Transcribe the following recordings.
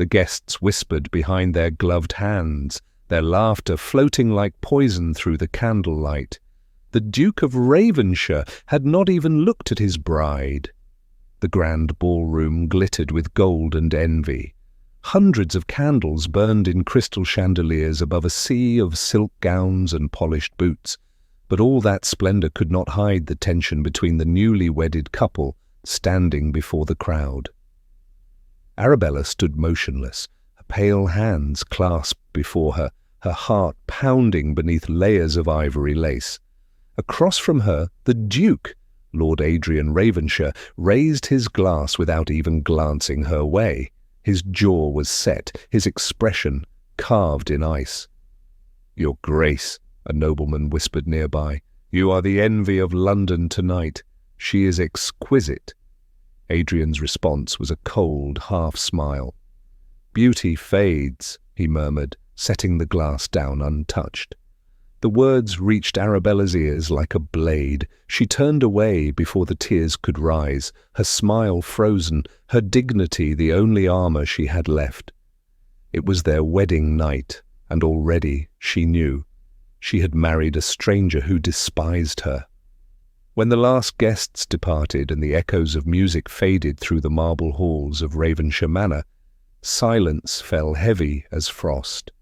The guests whispered behind their gloved hands, their laughter floating like poison through the candlelight. The Duke of Ravenshire had not even looked at his bride. The grand ballroom glittered with gold and envy. Hundreds of candles burned in crystal chandeliers above a sea of silk gowns and polished boots, but all that splendor could not hide the tension between the newly wedded couple standing before the crowd. Arabella stood motionless, her pale hands clasped before her, her heart pounding beneath layers of ivory lace. Across from her, the Duke, Lord Adrian Ravenshire, raised his glass without even glancing her way. His jaw was set, his expression carved in ice. "Your Grace," a nobleman whispered nearby, "you are the envy of London tonight. She is exquisite." Adrian's response was a cold half-smile. "Beauty fades," he murmured, setting the glass down untouched. The words reached Arabella's ears like a blade. She turned away before the tears could rise, her smile frozen, her dignity the only armor she had left. It was their wedding night, and already, she knew, she had married a stranger who despised her. When the last guests departed and the echoes of music faded through the marble halls of Ravenshire Manor, silence fell heavy as frost.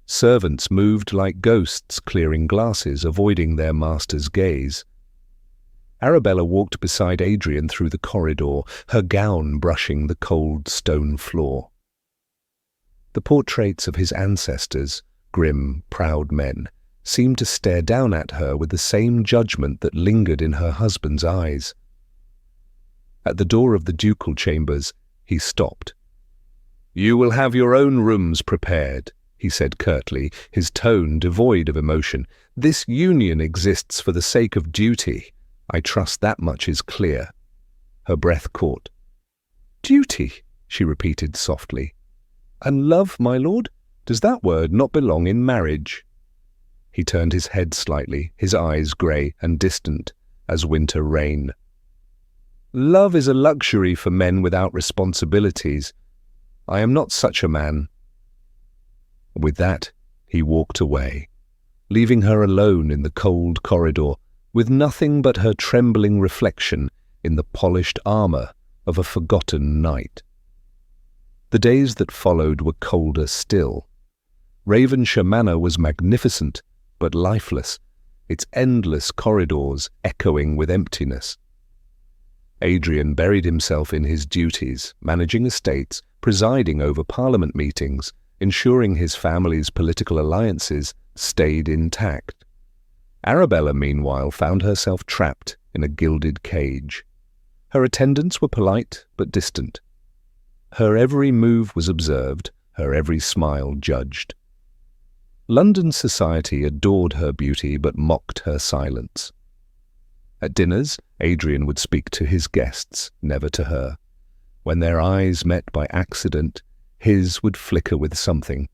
Servants moved like ghosts, clearing glasses, avoiding their master's gaze. Arabella walked beside Adrian through the corridor, her gown brushing the cold stone floor. The portraits of his ancestors, grim, proud men, seemed to stare down at her with the same judgment that lingered in her husband's eyes. At the door of the ducal chambers, he stopped. "You will have your own rooms prepared," he said curtly, his tone devoid of emotion. "This union exists for the sake of duty. I trust that much is clear." Her breath caught. "Duty," she repeated softly. "And love, my lord? Does that word not belong in marriage?" He turned his head slightly, his eyes grey and distant as winter rain. "Love is a luxury for men without responsibilities. I am not such a man." With that, he walked away, leaving her alone in the cold corridor, with nothing but her trembling reflection in the polished armor of a forgotten knight. The days that followed were colder still. Ravenshire Manor was magnificent, but lifeless, its endless corridors echoing with emptiness. Adrian buried himself in his duties, managing estates, presiding over parliament meetings, ensuring his family's political alliances stayed intact. Arabella, meanwhile, found herself trapped in a gilded cage. Her attendants were polite but distant. Her every move was observed, her every smile judged. London society adored her beauty but mocked her silence. At dinners, Adrian would speak to his guests, never to her. When their eyes met by accident, his would flicker with something,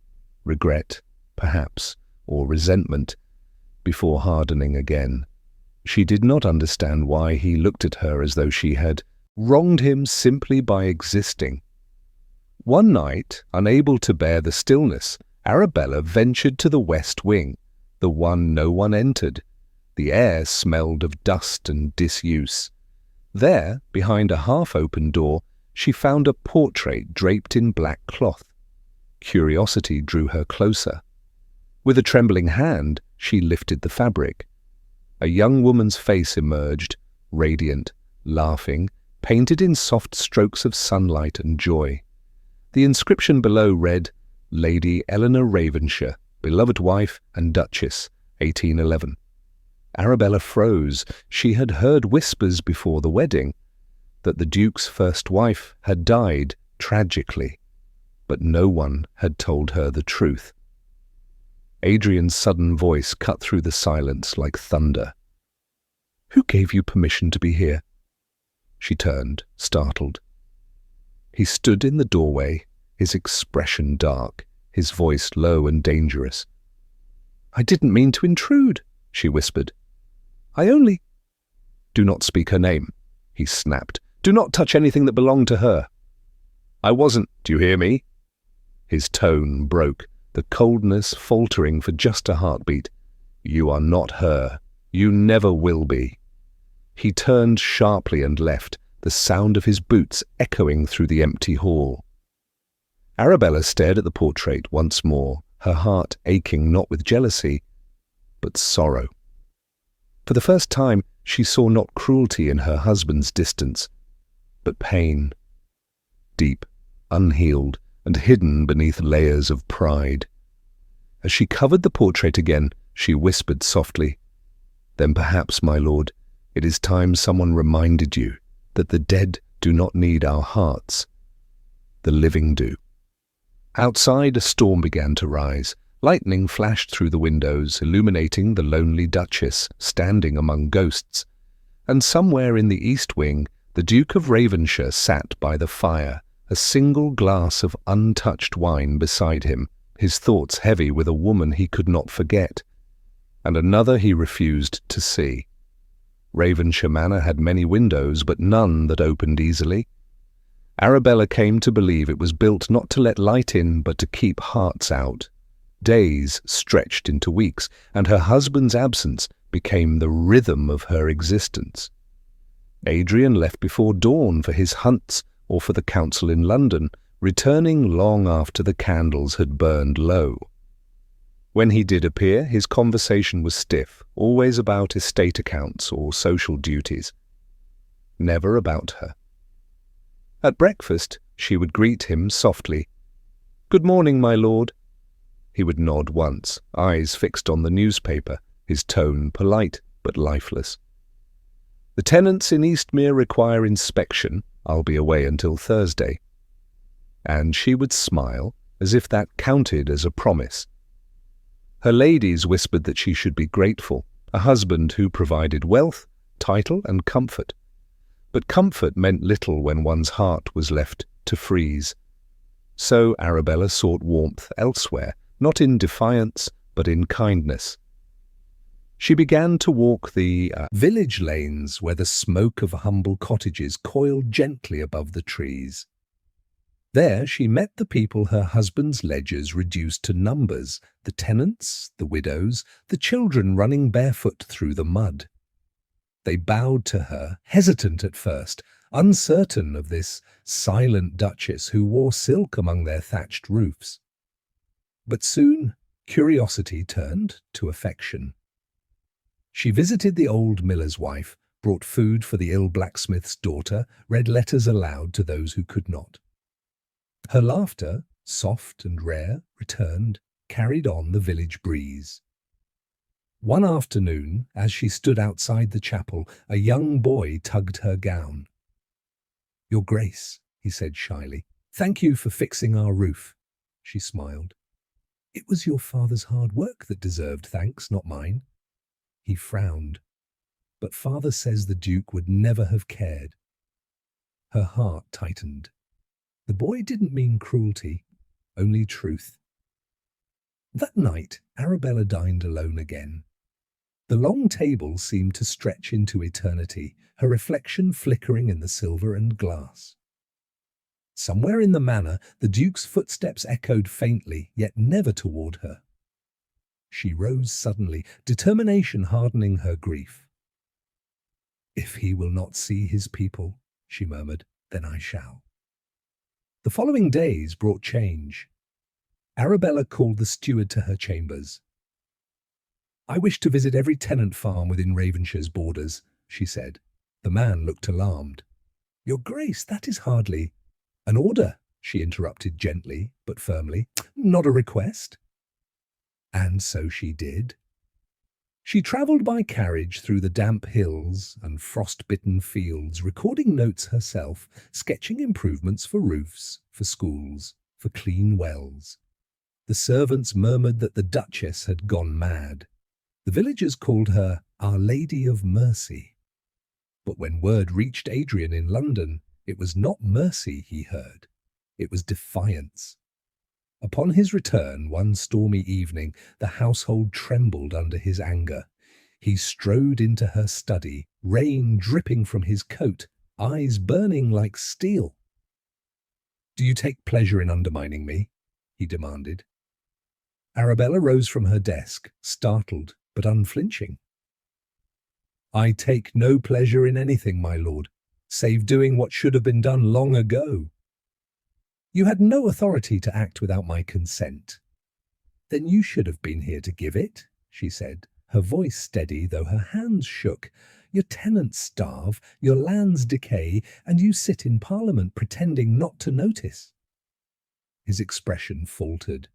regret, perhaps, or resentment, before hardening again. She did not understand why he looked at her as though she had wronged him simply by existing. One night, unable to bear the stillness, Arabella ventured to the west wing, the one no one entered. The air smelled of dust and disuse. There, behind a half-open door, she found a portrait draped in black cloth. Curiosity drew her closer. With a trembling hand, she lifted the fabric. A young woman's face emerged, radiant, laughing, painted in soft strokes of sunlight and joy. The inscription below read, "Lady Eleanor Ravenshire, beloved wife and Duchess, 1811. Arabella froze. She had heard whispers before the wedding that the Duke's first wife had died tragically, but no one had told her the truth. Adrian's sudden voice cut through the silence like thunder. "Who gave you permission to be here?" She turned, startled. He stood in the doorway, his expression dark, his voice low and dangerous. "I didn't mean to intrude," she whispered. "I only—" "Do not speak her name," he snapped. "Do not touch anything that belonged to her." "I wasn't, do you hear me?" His tone broke, the coldness faltering for just a heartbeat. "You are not her. You never will be." He turned sharply and left, the sound of his boots echoing through the empty hall. Arabella stared at the portrait once more, her heart aching not with jealousy, but sorrow. For the first time, she saw not cruelty in her husband's distance, but pain, deep, unhealed, and hidden beneath layers of pride. As she covered the portrait again, she whispered softly, "Then perhaps, my lord, it is time someone reminded you that the dead do not need our hearts. The living do." Outside, a storm began to rise. Lightning flashed through the windows, illuminating the lonely Duchess standing among ghosts. And somewhere in the east wing, the Duke of Ravenshire sat by the fire, a single glass of untouched wine beside him, his thoughts heavy with a woman he could not forget, and another he refused to see. Ravenshire Manor had many windows, but none that opened easily. Arabella came to believe it was built not to let light in, but to keep hearts out. Days stretched into weeks, and her husband's absence became the rhythm of her existence. Adrian left before dawn for his hunts or for the council in London, returning long after the candles had burned low. When he did appear, his conversation was stiff, always about estate accounts or social duties. Never about her. At breakfast, she would greet him softly. "Good morning, my lord." He would nod once, eyes fixed on the newspaper, his tone polite but lifeless. "The tenants in Eastmere require inspection. I'll be away until Thursday." And she would smile, as if that counted as a promise. Her ladies whispered that she should be grateful, a husband who provided wealth, title, and comfort. But comfort meant little when one's heart was left to freeze. So Arabella sought warmth elsewhere, not in defiance, but in kindness. She began to walk the village lanes where the smoke of humble cottages coiled gently above the trees. There she met the people her husband's ledgers reduced to numbers, the tenants, the widows, the children running barefoot through the mud. They bowed to her, hesitant at first, uncertain of this silent duchess who wore silk among their thatched roofs. But soon curiosity turned to affection. She visited the old miller's wife, brought food for the ill blacksmith's daughter, read letters aloud to those who could not. Her laughter, soft and rare, returned, carried on the village breeze. One afternoon, as she stood outside the chapel, a young boy tugged her gown. "Your Grace," he said shyly, "thank you for fixing our roof." She smiled. "It was your father's hard work that deserved thanks, not mine." He frowned. "But father says the Duke would never have cared." Her heart tightened. The boy didn't mean cruelty, only truth. That night, Arabella dined alone again. The long table seemed to stretch into eternity, her reflection flickering in the silver and glass. Somewhere in the manor, the Duke's footsteps echoed faintly, yet never toward her. She rose suddenly, determination hardening her grief. "If he will not see his people," she murmured, "then I shall." The following days brought change. Arabella called the steward to her chambers. "I wish to visit every tenant farm within Ravenshire's borders," she said. The man looked alarmed. "Your Grace, that is hardly—" "An order," she interrupted gently but firmly. "Not a request." And so she did. She travelled by carriage through the damp hills and frost-bitten fields, recording notes herself, sketching improvements for roofs, for schools, for clean wells. The servants murmured that the Duchess had gone mad. The villagers called her Our Lady of Mercy. But when word reached Adrian in London, it was not mercy he heard. It was defiance. Upon his return one stormy evening, the household trembled under his anger. He strode into her study, rain dripping from his coat, eyes burning like steel. "Do you take pleasure in undermining me?" he demanded. Arabella rose from her desk, startled but unflinching. I take no pleasure in anything, my lord, save doing what should have been done long ago. You had no authority to act without my consent. Then you should have been here to give it, she said, her voice steady though her hands shook. Your tenants starve, your lands decay, and you sit in Parliament pretending not to notice. His expression faltered,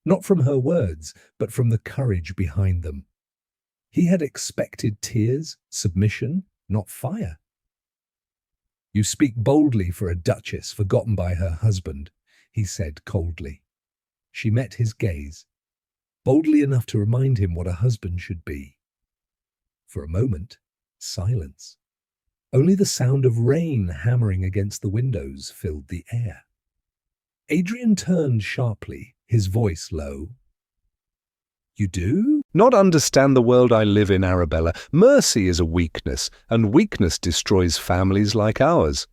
not from her words, but from the courage behind them. He had expected tears, submission, not fire. You speak boldly for a duchess forgotten by her husband, he said coldly. She met his gaze, boldly enough to remind him what a husband should be. For a moment, silence. Only the sound of rain hammering against the windows filled the air. Adrian turned sharply, his voice low. You do? Not understand the world I live in, Arabella. Mercy is a weakness, and weakness destroys families like ours.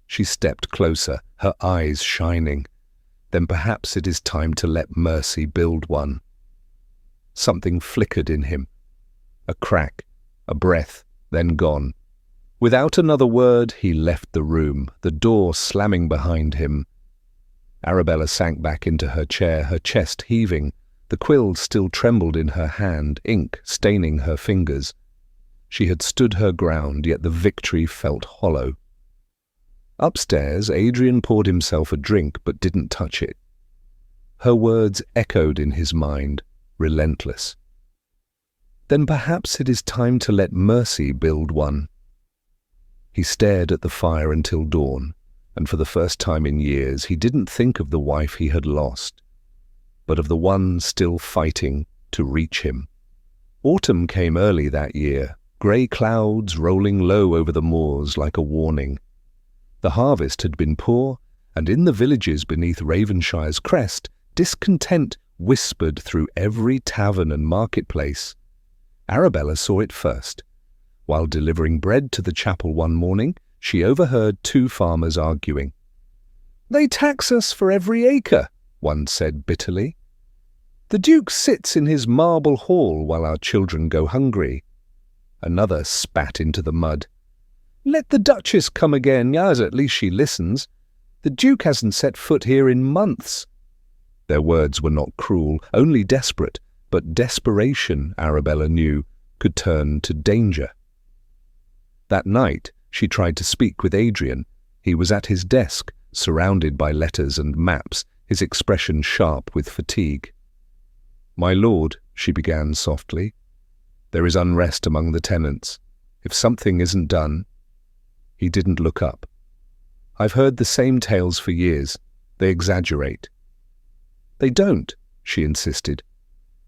She stepped closer, her eyes shining. Then perhaps it is time to let mercy build one. Something flickered in him. A crack, a breath, then gone. Without another word, he left the room, the door slamming behind him. Arabella sank back into her chair, her chest heaving. The quill still trembled in her hand, ink staining her fingers. She had stood her ground, yet the victory felt hollow. Upstairs, Adrian poured himself a drink but didn't touch it. Her words echoed in his mind, relentless. Then perhaps it is time to let mercy build one. He stared at the fire until dawn, and for the first time in years he didn't think of the wife he had lost, but of the one still fighting to reach him. Autumn came early that year, grey clouds rolling low over the moors like a warning. The harvest had been poor, and in the villages beneath Ravenshire's crest, discontent whispered through every tavern and marketplace. Arabella saw it first. While delivering bread to the chapel one morning, she overheard two farmers arguing. "They tax us for every acre," one said bitterly. "The Duke sits in his marble hall while our children go hungry." Another spat into the mud. "Let the Duchess come again, as at least she listens. The Duke hasn't set foot here in months." Their words were not cruel, only desperate, but desperation, Arabella knew, could turn to danger. That night, she tried to speak with Adrian. He was at his desk, surrounded by letters and maps, his expression sharp with fatigue. "My lord," she began softly, "there is unrest among the tenants. If something isn't done—" He didn't look up. "I've heard the same tales for years. They exaggerate." "They don't," she insisted.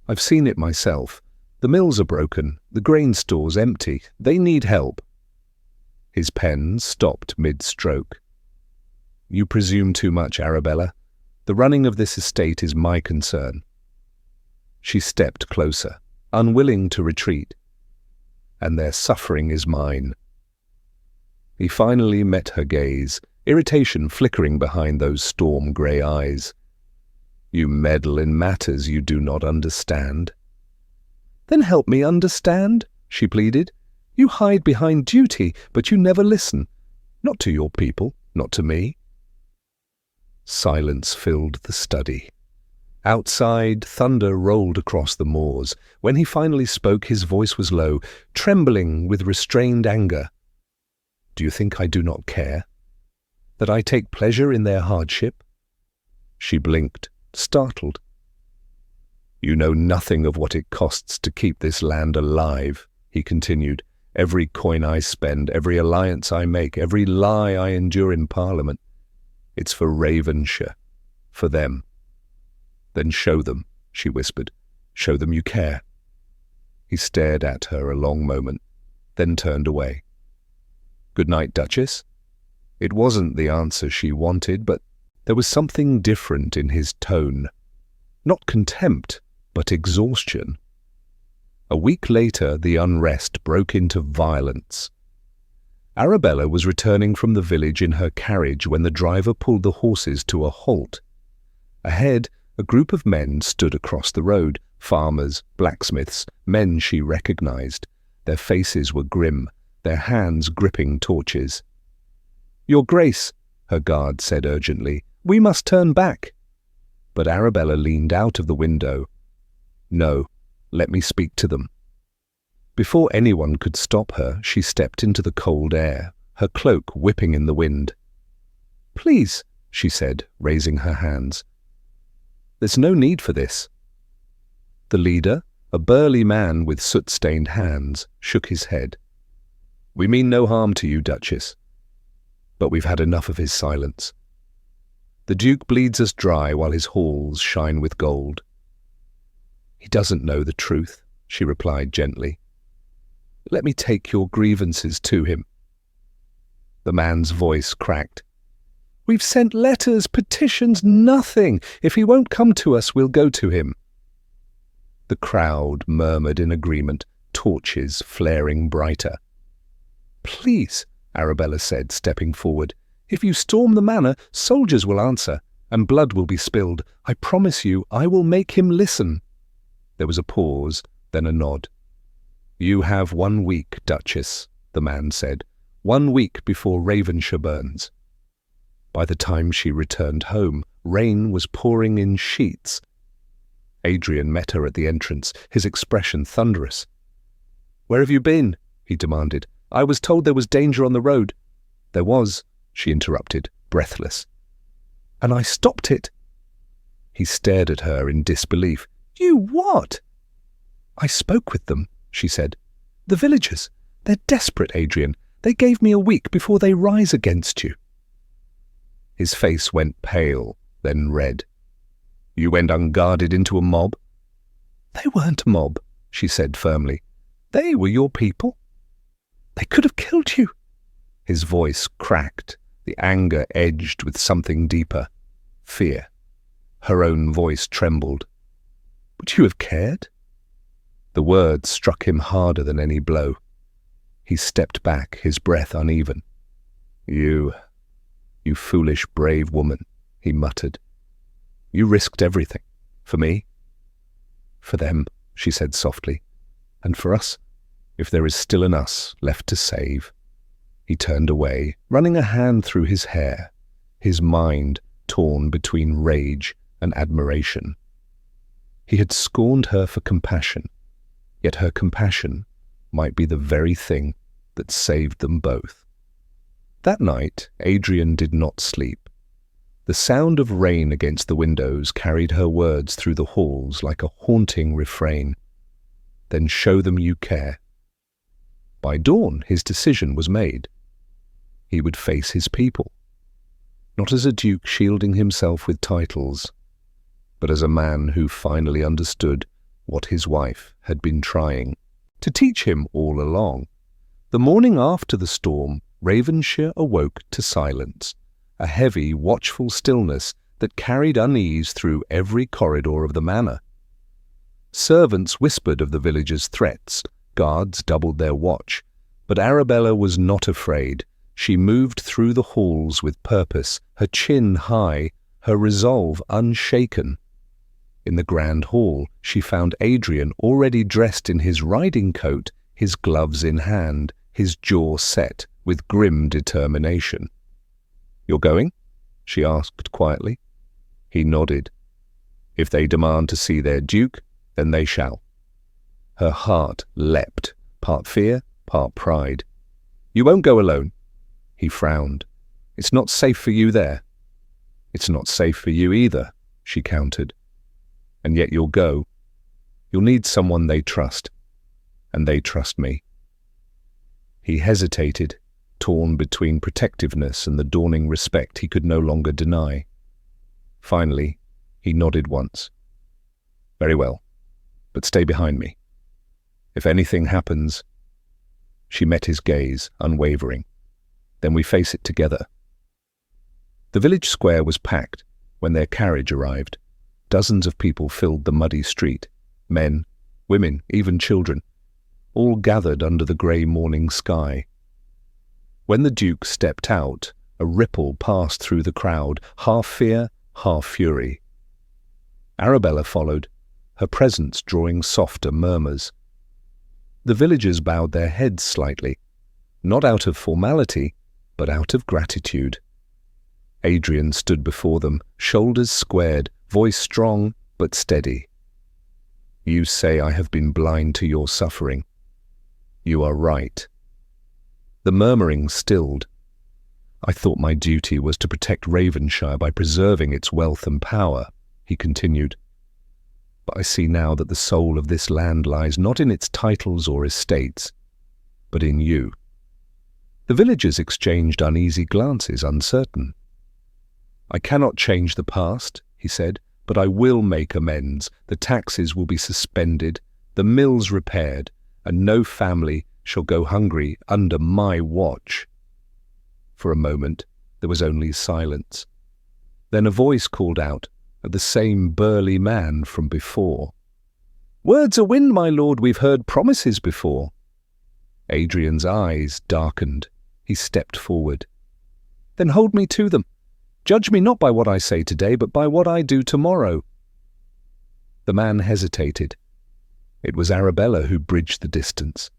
"I've seen it myself. The mills are broken, the grain stores empty. They need help." His pen stopped mid-stroke. "You presume too much, Arabella. The running of this estate is my concern." She stepped closer, unwilling to retreat. "And their suffering is mine." He finally met her gaze, irritation flickering behind those storm-grey eyes. "You meddle in matters you do not understand." "Then help me understand," she pleaded. "You hide behind duty, but you never listen. Not to your people, not to me." Silence filled the study. Outside, thunder rolled across the moors. When he finally spoke, his voice was low, trembling with restrained anger. "Do you think I do not care? That I take pleasure in their hardship?" She blinked, startled. "You know nothing of what it costs to keep this land alive," he continued. "Every coin I spend, every alliance I make, every lie I endure in Parliament. It's for Ravenshire, for them." "Then show them," she whispered. "Show them you care." He stared at her a long moment, then turned away. "Good night, Duchess." It wasn't the answer she wanted, but there was something different in his tone. Not contempt, but exhaustion. A week later, the unrest broke into violence. Arabella was returning from the village in her carriage when the driver pulled the horses to a halt. Ahead, A group of men stood across the road, farmers, blacksmiths, men she recognized. Their faces were grim, their hands gripping torches. "Your Grace," her guard said urgently, "we must turn back." But Arabella leaned out of the window. "No, let me speak to them." Before anyone could stop her, she stepped into the cold air, her cloak whipping in the wind. "Please," she said, raising her hands. "There's no need for this." The leader, a burly man with soot-stained hands, shook his head. "We mean no harm to you, Duchess, but we've had enough of his silence. The Duke bleeds us dry while his halls shine with gold." "He doesn't know the truth," she replied gently. "Let me take your grievances to him." The man's voice cracked. "We've sent letters, petitions, nothing. If he won't come to us, we'll go to him." The crowd murmured in agreement, torches flaring brighter. "Please," Arabella said, stepping forward. "If you storm the manor, soldiers will answer, and blood will be spilled. I promise you, I will make him listen." There was a pause, then a nod. "You have 1 week, Duchess," the man said. 1 week before Ravenshire burns." By the time she returned home, rain was pouring in sheets. Adrian met her at the entrance, his expression thunderous. "Where have you been?" he demanded. "I was told there was danger on the road." "There was," she interrupted, breathless. "And I stopped it." He stared at her in disbelief. "You what?" "I spoke with them," she said. "The villagers. They're desperate, Adrian. They gave me a week before they rise against you." His face went pale, then red. "You went unguarded into a mob?" "They weren't a mob," she said firmly. "They were your people. They could have killed you." His voice cracked, the anger edged with something deeper. Fear. Her own voice trembled. "Would you have cared?" The words struck him harder than any blow. He stepped back, his breath uneven. You foolish, brave woman," he muttered. "You risked everything. For me?" "For them," she said softly. "And for us, if there is still an us left to save." He turned away, running a hand through his hair, his mind torn between rage and admiration. He had scorned her for compassion, yet her compassion might be the very thing that saved them both. That night, Adrian did not sleep. The sound of rain against the windows carried her words through the halls like a haunting refrain. "Then show them you care." By dawn, his decision was made. He would face his people, not as a duke shielding himself with titles, but as a man who finally understood what his wife had been trying to teach him all along. The morning after the storm, Ravenshire awoke to silence, a heavy, watchful stillness that carried unease through every corridor of the manor. Servants whispered of the villagers' threats, guards doubled their watch, but Arabella was not afraid. She moved through the halls with purpose, her chin high, her resolve unshaken. In the grand hall, she found Adrian already dressed in his riding coat, his gloves in hand, his jaw set with grim determination. "You're going?" she asked quietly. He nodded. "If they demand to see their duke, then they shall." Her heart leapt, part fear, part pride. "You won't go alone." He frowned. "It's not safe for you there." "It's not safe for you either," she countered. "And yet you'll go. You'll need someone they trust, and they trust me." He hesitated, torn between protectiveness and the dawning respect he could no longer deny. Finally, he nodded once. "Very well, but stay behind me. If anything happens—" She met his gaze, unwavering. "Then we face it together." The village square was packed when their carriage arrived. Dozens of people filled the muddy street. Men, women, even children, all gathered under the grey morning sky. When the Duke stepped out, a ripple passed through the crowd, half fear, half fury. Arabella followed, her presence drawing softer murmurs. The villagers bowed their heads slightly, not out of formality, but out of gratitude. Adrian stood before them, shoulders squared, voice strong but steady. "You say I have been blind to your suffering. You are right." The murmuring stilled. "I thought my duty was to protect Ravenshire by preserving its wealth and power," he continued. "But I see now that the soul of this land lies not in its titles or estates, but in you." The villagers exchanged uneasy glances, uncertain. "I cannot change the past," he said, "but I will make amends. The taxes will be suspended, the mills repaired, and no family shall go hungry under my watch." For a moment there was only silence. Then a voice called out at the same burly man from before. "Words are wind, my lord, we've heard promises before." Adrian's eyes darkened. He stepped forward. "Then hold me to them. Judge me not by what I say today, but by what I do tomorrow." The man hesitated. It was Arabella who bridged the distance.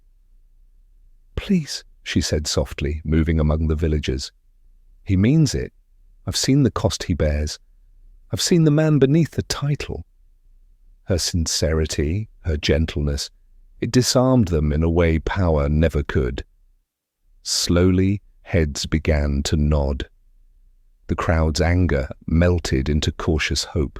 "Please," she said softly, moving among the villagers. "He means it. I've seen the cost he bears. I've seen the man beneath the title." Her sincerity, her gentleness, it disarmed them in a way power never could. Slowly, heads began to nod. The crowd's anger melted into cautious hope.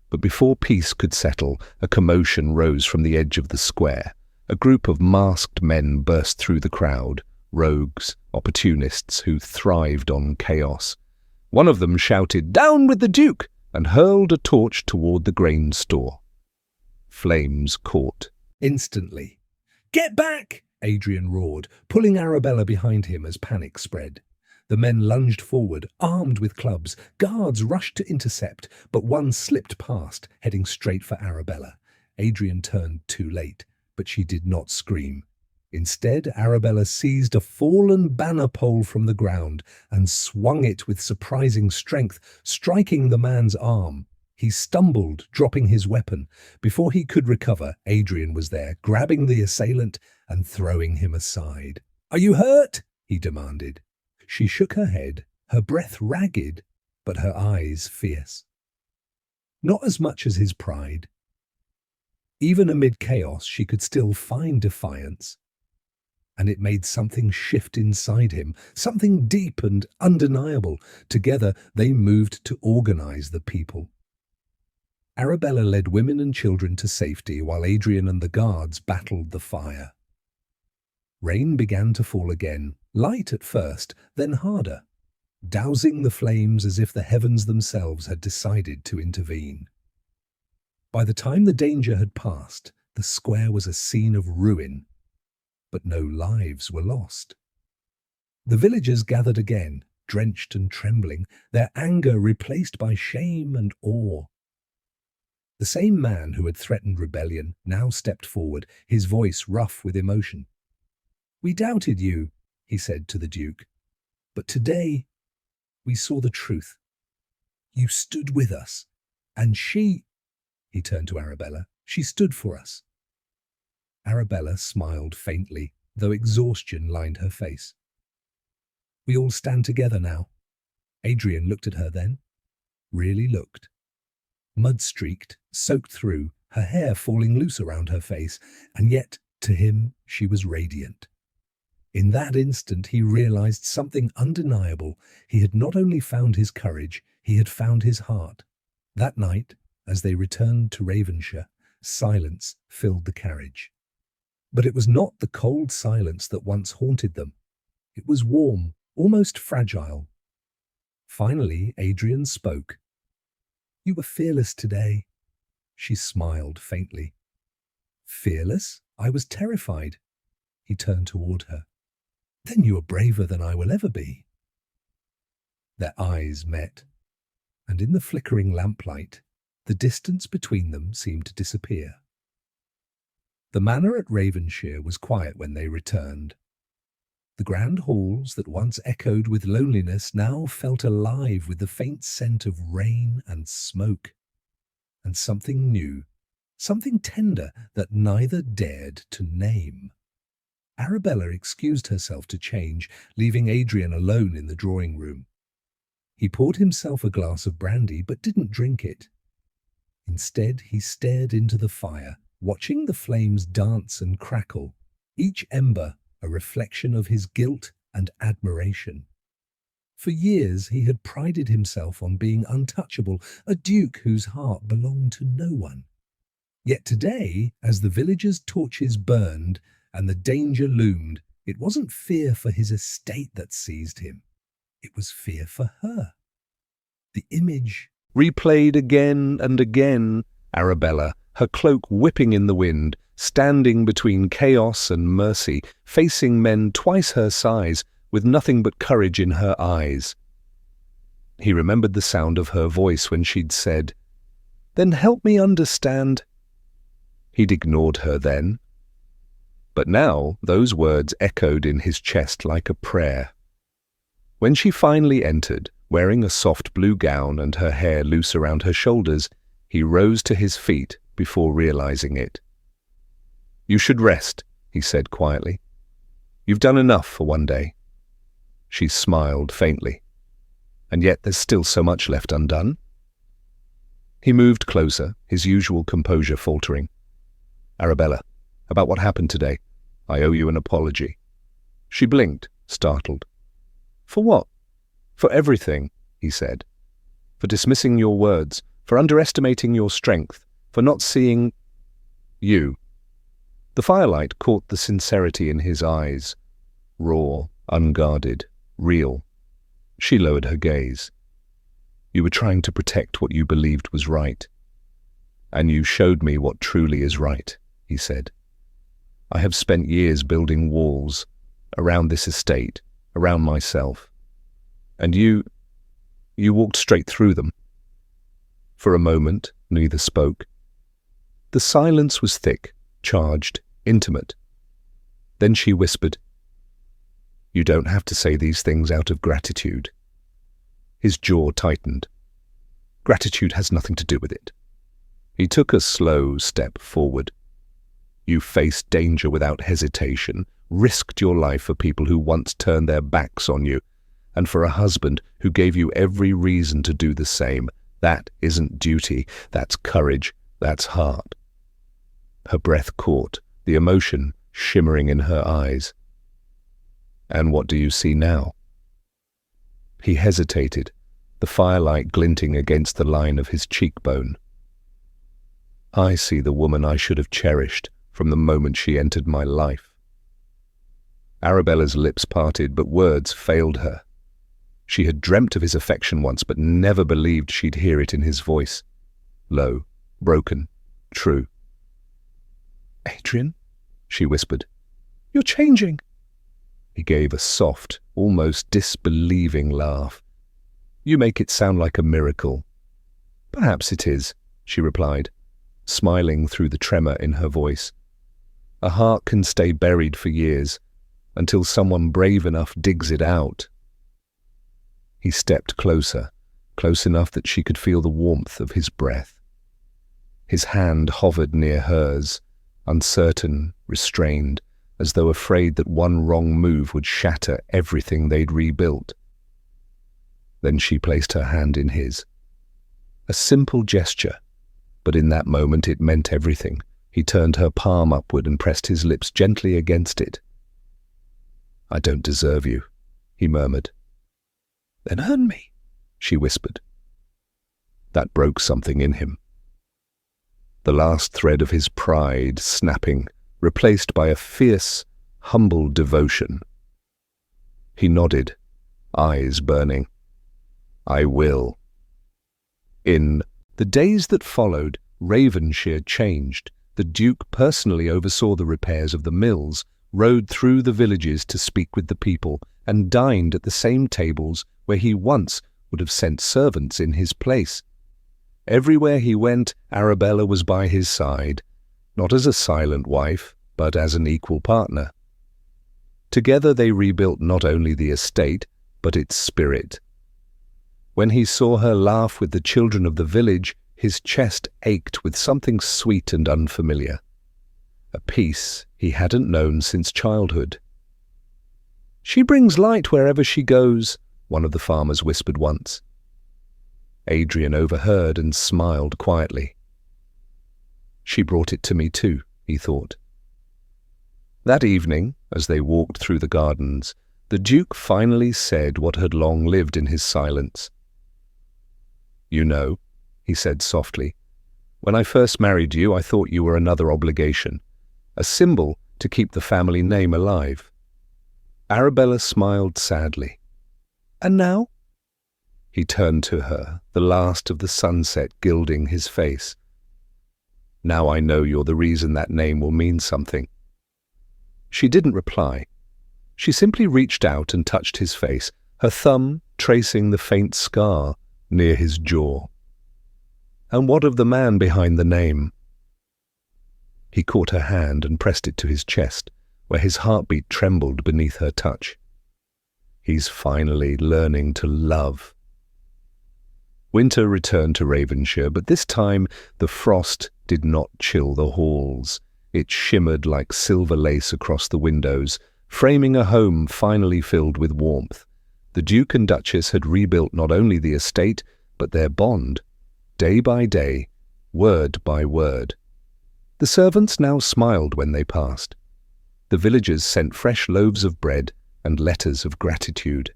But before peace could settle, a commotion rose from the edge of the square. A group of masked men burst through the crowd, rogues, opportunists who thrived on chaos. One of them shouted, "Down with the Duke!" and hurled a torch toward the grain store. Flames caught. Instantly. "Get back!" Adrian roared, pulling Arabella behind him as panic spread. The men lunged forward, armed with clubs. Guards rushed to intercept, but one slipped past, heading straight for Arabella. Adrian turned too late, but she did not scream. Instead, Arabella seized a fallen banner pole from the ground and swung it with surprising strength, striking the man's arm. He stumbled, dropping his weapon. Before he could recover, Adrian was there, grabbing the assailant and throwing him aside. "Are you hurt?" he demanded. She shook her head, her breath ragged, but her eyes fierce. Not as much as his pride. Even amid chaos, she could still find defiance. And it made something shift inside him, something deep and undeniable. Together, they moved to organize the people. Arabella led women and children to safety while Adrian and the guards battled the fire. Rain began to fall again, light at first, then harder, dousing the flames as if the heavens themselves had decided to intervene. By the time the danger had passed, the square was a scene of ruin, but no lives were lost. The villagers gathered again, drenched and trembling, their anger replaced by shame and awe. The same man who had threatened rebellion now stepped forward, his voice rough with emotion. "We doubted you," he said to the Duke, "but today we saw the truth. You stood with us, and he turned to Arabella, "she stood for us." Arabella smiled faintly, though exhaustion lined her face. "We all stand together now." Adrian looked at her then, really looked. Mud-streaked, soaked through, her hair falling loose around her face, and yet, to him, she was radiant. In that instant, he realized something undeniable. He had not only found his courage, he had found his heart. That night, as they returned to Ravenshire, silence filled the carriage. But it was not the cold silence that once haunted them. It was warm, almost fragile. Finally, Adrian spoke. "You were fearless today." She smiled faintly. "Fearless? I was terrified." He turned toward her. "Then you are braver than I will ever be." Their eyes met, and in the flickering lamplight, the distance between them seemed to disappear. The manor at Ravenshire was quiet when they returned. The grand halls that once echoed with loneliness now felt alive with the faint scent of rain and smoke. and something new, something tender that neither dared to name. Arabella excused herself to change, leaving Adrian alone in the drawing room. He poured himself a glass of brandy but didn't drink it. Instead, he stared into the fire, watching the flames dance and crackle, each ember a reflection of his guilt and admiration. For years he had prided himself on being untouchable, a duke whose heart belonged to no one. Yet today, as the villagers' torches burned and the danger loomed, it wasn't fear for his estate that seized him. It was fear for her. The image replayed again and again, Arabella, her cloak whipping in the wind, standing between chaos and mercy, facing men twice her size, with nothing but courage in her eyes. He remembered the sound of her voice when she'd said, "Then help me understand." He'd ignored her then. But now those words echoed in his chest like a prayer. When she finally entered, wearing a soft blue gown and her hair loose around her shoulders, he rose to his feet before realizing it. "You should rest," he said quietly. "You've done enough for one day." She smiled faintly. "And yet there's still so much left undone." He moved closer, his usual composure faltering. "Arabella, about what happened today. I owe you an apology." She blinked, startled. "For what?" "For everything," he said. "For dismissing your words, for underestimating your strength, for not seeing you." The firelight caught the sincerity in his eyes, raw, unguarded, real. She lowered her gaze. "You were trying to protect what you believed was right. And you showed me what truly is right," he said. "I have spent years building walls around this estate, around myself. And you walked straight through them." For a moment, neither spoke. The silence was thick, charged, intimate. Then she whispered, "You don't have to say these things out of gratitude." His jaw tightened. "Gratitude has nothing to do with it." He took a slow step forward. "You faced danger without hesitation, risked your life for people who once turned their backs on you, and for a husband who gave you every reason to do the same. That isn't duty, that's courage, that's heart." Her breath caught, the emotion shimmering in her eyes. "And what do you see now?" He hesitated, the firelight glinting against the line of his cheekbone. "I see the woman I should have cherished from the moment she entered my life." Arabella's lips parted, but words failed her. She had dreamt of his affection once, but never believed she'd hear it in his voice. Low, broken, true. "Adrian," she whispered, "you're changing." He gave a soft, almost disbelieving laugh. "You make it sound like a miracle." "Perhaps it is," she replied, smiling through the tremor in her voice. "A heart can stay buried for years, until someone brave enough digs it out." He stepped closer, close enough that she could feel the warmth of his breath. His hand hovered near hers, uncertain, restrained, as though afraid that one wrong move would shatter everything they'd rebuilt. Then she placed her hand in his. A simple gesture, but in that moment it meant everything. He turned her palm upward and pressed his lips gently against it. "I don't deserve you," he murmured. "Then earn me," she whispered. That broke something in him. The last thread of his pride snapping, replaced by a fierce, humble devotion. He nodded, eyes burning. "I will." In the days that followed, Ravenshire changed. The Duke personally oversaw the repairs of the mills, rode through the villages to speak with the people, and dined at the same tables where he once would have sent servants in his place. Everywhere he went, Arabella was by his side, not as a silent wife, but as an equal partner. Together they rebuilt not only the estate, but its spirit. When he saw her laugh with the children of the village, His chest ached with something sweet and unfamiliar, a peace he hadn't known since childhood. "She brings light wherever she goes," one of the farmers whispered once. Adrian overheard and smiled quietly. "She brought it to me too," he thought. That evening, as they walked through the gardens, the Duke finally said what had long lived in his silence. "You know," he said softly, "when I first married you, I thought you were another obligation, a symbol to keep the family name alive." Arabella smiled sadly. "And now?" He turned to her, the last of the sunset gilding his face. "Now I know you're the reason that name will mean something." She didn't reply. She simply reached out and touched his face, her thumb tracing the faint scar near his jaw. "And what of the man behind the name?" He caught her hand and pressed it to his chest, where his heartbeat trembled beneath her touch. "He's finally learning to love." Winter returned to Ravenshire, but this time the frost did not chill the halls. It shimmered like silver lace across the windows, framing a home finally filled with warmth. The Duke and Duchess had rebuilt not only the estate, but their bond, day by day, word by word. The servants now smiled when they passed. The villagers sent fresh loaves of bread and letters of gratitude.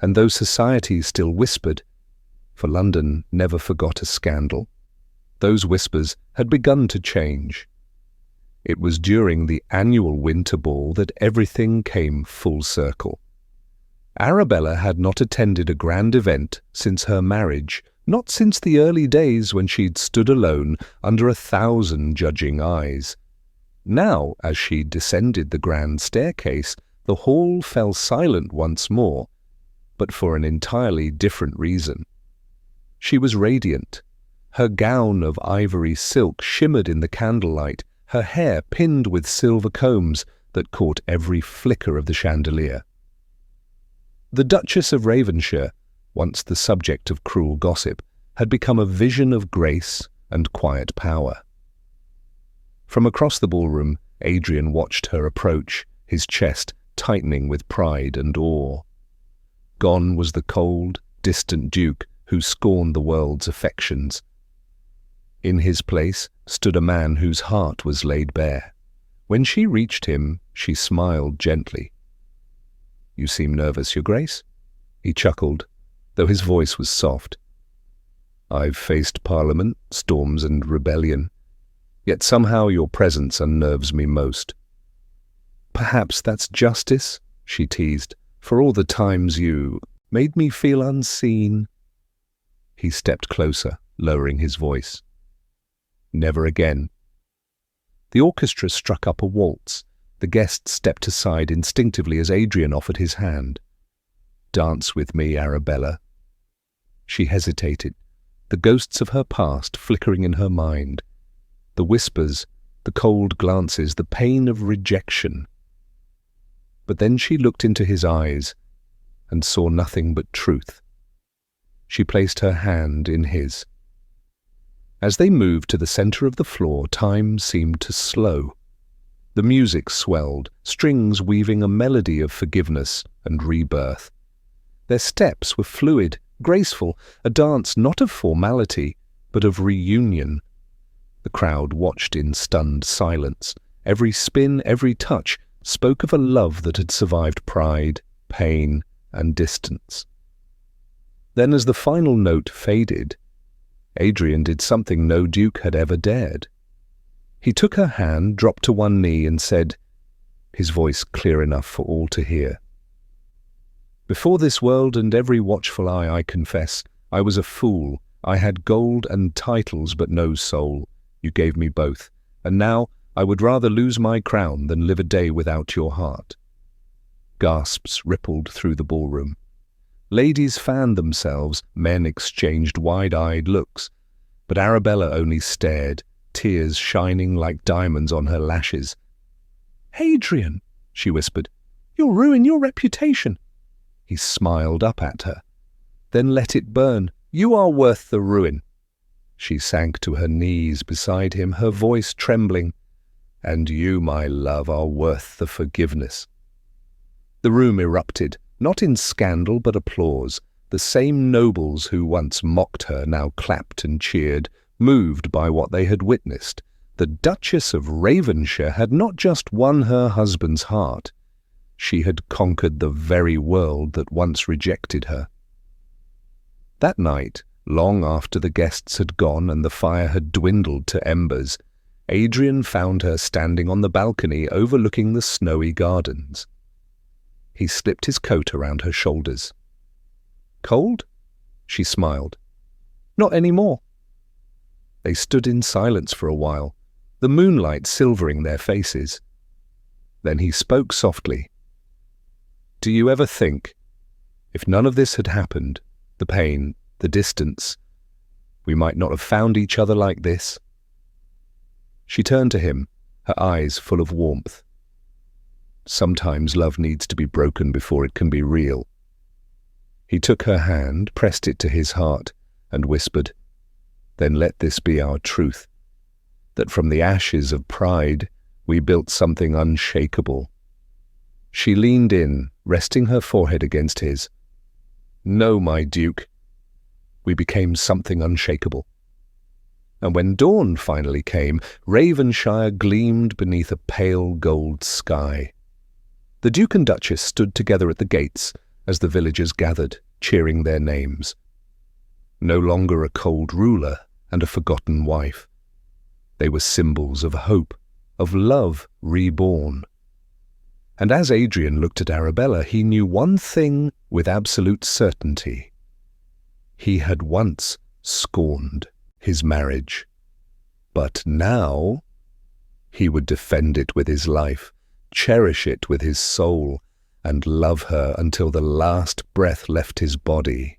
And though society still whispered, for London never forgot a scandal, those whispers had begun to change. It was during the annual winter ball that everything came full circle. Arabella had not attended a grand event since her marriage, not since the early days when she'd stood alone under 1,000 judging eyes. Now, as she descended the grand staircase, the hall fell silent once more, but for an entirely different reason. She was radiant. Her gown of ivory silk shimmered in the candlelight, her hair pinned with silver combs that caught every flicker of the chandelier. The Duchess of Ravenshire, once the subject of cruel gossip, had become a vision of grace and quiet power. From across the ballroom, Adrian watched her approach, his chest tightening with pride and awe. Gone was the cold, distant Duke who scorned the world's affections. In his place stood a man whose heart was laid bare. When she reached him, she smiled gently. "You seem nervous, Your Grace?" He chuckled, though his voice was soft. "I've faced Parliament, storms and rebellion, yet somehow your presence unnerves me most." "Perhaps that's justice," she teased, "for all the times you made me feel unseen." He stepped closer, lowering his voice. "Never again." The orchestra struck up a waltz. The guests stepped aside instinctively as Adrian offered his hand. "Dance with me, Arabella." She hesitated, the ghosts of her past flickering in her mind. The whispers, the cold glances, the pain of rejection. But then she looked into his eyes and saw nothing but truth. She placed her hand in his. As they moved to the center of the floor, time seemed to slow. The music swelled, strings weaving a melody of forgiveness and rebirth. Their steps were fluid, graceful, a dance not of formality, but of reunion. The crowd watched in stunned silence. Every spin, every touch spoke of a love that had survived pride, pain, and distance. Then, as the final note faded, Adrian did something no duke had ever dared. He took her hand, dropped to one knee, and said, his voice clear enough for all to hear, "Before this world and every watchful eye, I confess, I was a fool. I had gold and titles, but no soul. You gave me both, and now I would rather lose my crown than live a day without your heart." Gasps rippled through the ballroom. Ladies fanned themselves, men exchanged wide-eyed looks, but Arabella only stared, tears shining like diamonds on her lashes. "Adrian," she whispered, "you'll ruin your reputation." He smiled up at her. "Then let it burn. You are worth the ruin." She sank to her knees beside him, her voice trembling. "And you, my love, are worth the forgiveness." The room erupted, not in scandal but applause. The same nobles who once mocked her now clapped and cheered, moved by what they had witnessed. The Duchess of Ravenshire had not just won her husband's heart. She had conquered the very world that once rejected her. That night, long after the guests had gone and the fire had dwindled to embers, Adrian found her standing on the balcony overlooking the snowy gardens. He slipped his coat around her shoulders. "Cold?" She smiled. "Not any more." They stood in silence for a while, the moonlight silvering their faces. Then he spoke softly. "Do you ever think, if none of this had happened, the pain, the distance, we might not have found each other like this?" She turned to him, her eyes full of warmth. "Sometimes love needs to be broken before it can be real." He took her hand, pressed it to his heart, and whispered, "Then let this be our truth, that from the ashes of pride we built something unshakable." She leaned in, resting her forehead against his. "No, my Duke. We became something unshakable." And when dawn finally came, Ravenshire gleamed beneath a pale gold sky. The Duke and Duchess stood together at the gates as the villagers gathered, cheering their names. No longer a cold ruler and a forgotten wife. They were symbols of hope, of love reborn. And as Adrian looked at Arabella, he knew one thing with absolute certainty. He had once scorned his marriage, but now he would defend it with his life, cherish it with his soul, and love her until the last breath left his body.